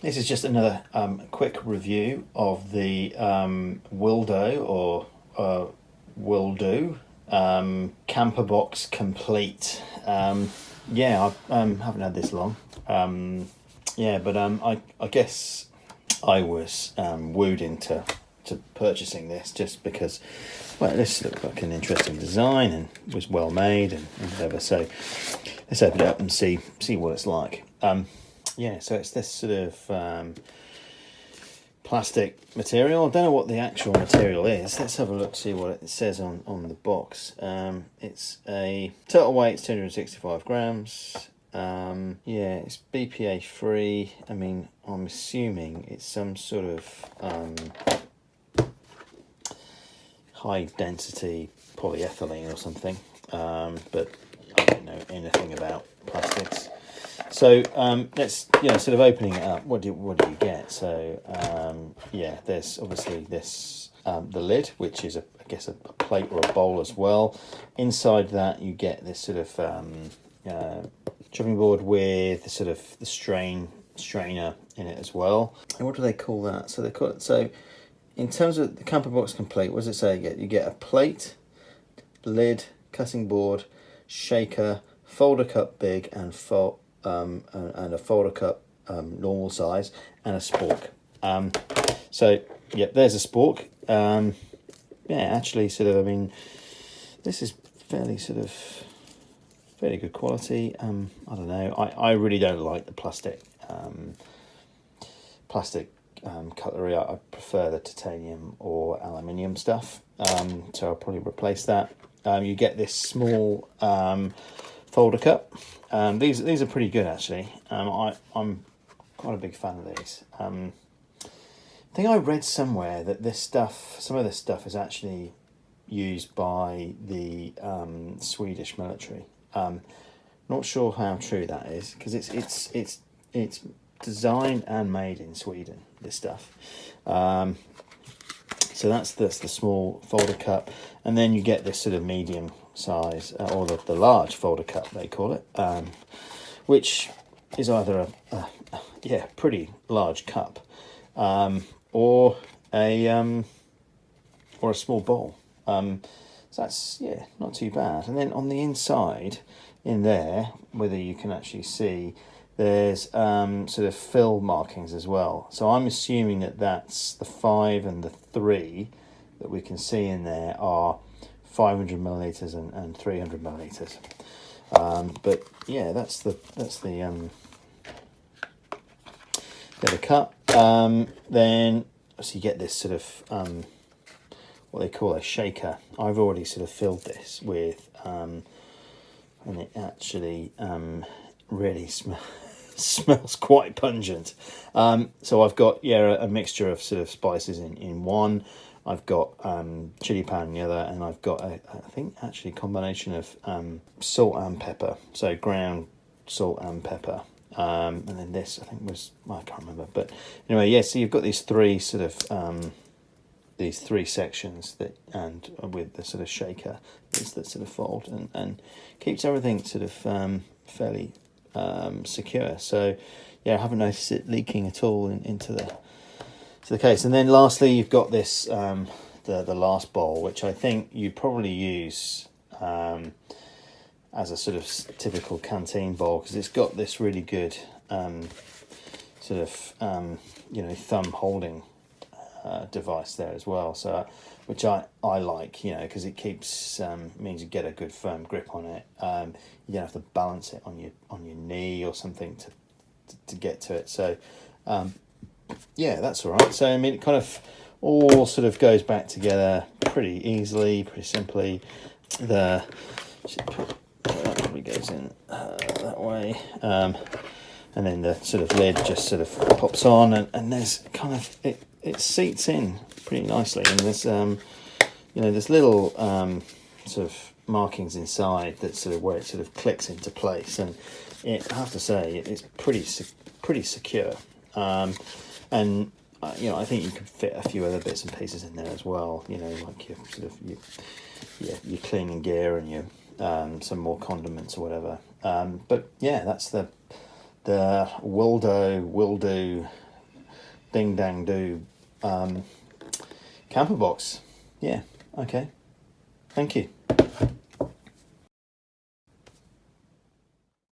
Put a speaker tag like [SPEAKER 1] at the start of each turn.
[SPEAKER 1] This is just another quick review of the Wildo or Wildo Camp-A-Box Complete. Yeah, I haven't had this long. Yeah, but I guess I was wooed into purchasing this just because, well, this looked like an interesting design and was well made and whatever. So let's open it up and see what it's like. Yeah, so it's this sort of plastic material. I don't know what the actual material is. Let's have a look, see what it says on the box. It's a total weight, 265 grams. Yeah, it's BPA free. I mean, I'm assuming it's some sort of high density polyethylene or something, but I don't know anything about plastics. So let's, sort of opening it up. What do you get? So yeah, there's obviously this the lid, which is I guess a plate or a bowl as well. Inside that you get this sort of chopping board with the sort of the strainer in it as well. And what do they call that? So they call it, so in terms of the Camp-A-Box Complete, what does it say? You get a plate, lid, cutting board, shaker, folder cup big and and a folder cup normal size, and a spork. So yeah, there's a spork. Yeah, actually, sort of, I mean, this is fairly good quality. I don't know. I really don't like the plastic cutlery. I prefer the titanium or aluminium stuff. So I'll probably replace that. You get this small folder cup. These are pretty good actually. I'm quite a big fan of these. I think I read somewhere that some of this stuff is actually used by the Swedish military. Not sure how true that is, because it's designed and made in Sweden, this stuff. So that's the small folder cup, and then you get this sort of medium size, or the large folder cup they call it, which is either a pretty large cup, or a small bowl. So that's, yeah, not too bad. And then on the inside, in there, whether you can actually see, there's sort of fill markings as well. So I'm assuming that that's the 5 and the 3 that we can see in there are 500 milliliters and 300 milliliters. But yeah, that's the cup. Then so you get this sort of what they call a shaker. I've already sort of filled this with, and it actually really smells quite pungent. So I've got a mixture of sort of spices in one. I've got chili powder in the other, and I've got I think actually a combination of salt and pepper. So ground salt and pepper. And then this I think was, I can't remember, but anyway, yeah. So you've got these three sort of these three sections that, and with the sort of shaker that sort of fold and keeps everything sort of fairly secure. So yeah, I haven't noticed it leaking at all into the case. And then lastly, you've got this the last bowl, which I think you probably use as a sort of typical canteen bowl, because it's got this really good sort of thumb holding device there as well, so which I like, because it keeps means you get a good firm grip on it. You don't have to balance it on your knee or something to get to it. So yeah, that's all right. So I mean, it kind of all sort of goes back together pretty easily, pretty simply. That probably goes in that way. And then the sort of lid just sort of pops on, and there's kind of, it seats in pretty nicely, and there's there's little sort of markings inside that sort of where it sort of clicks into place, and I have to say it's pretty secure, and I think you can fit a few other bits and pieces in there as well, like your sort of your cleaning gear and your some more condiments or whatever. But yeah, that's the Wildo ding dang do camper box. Yeah, okay. Thank you.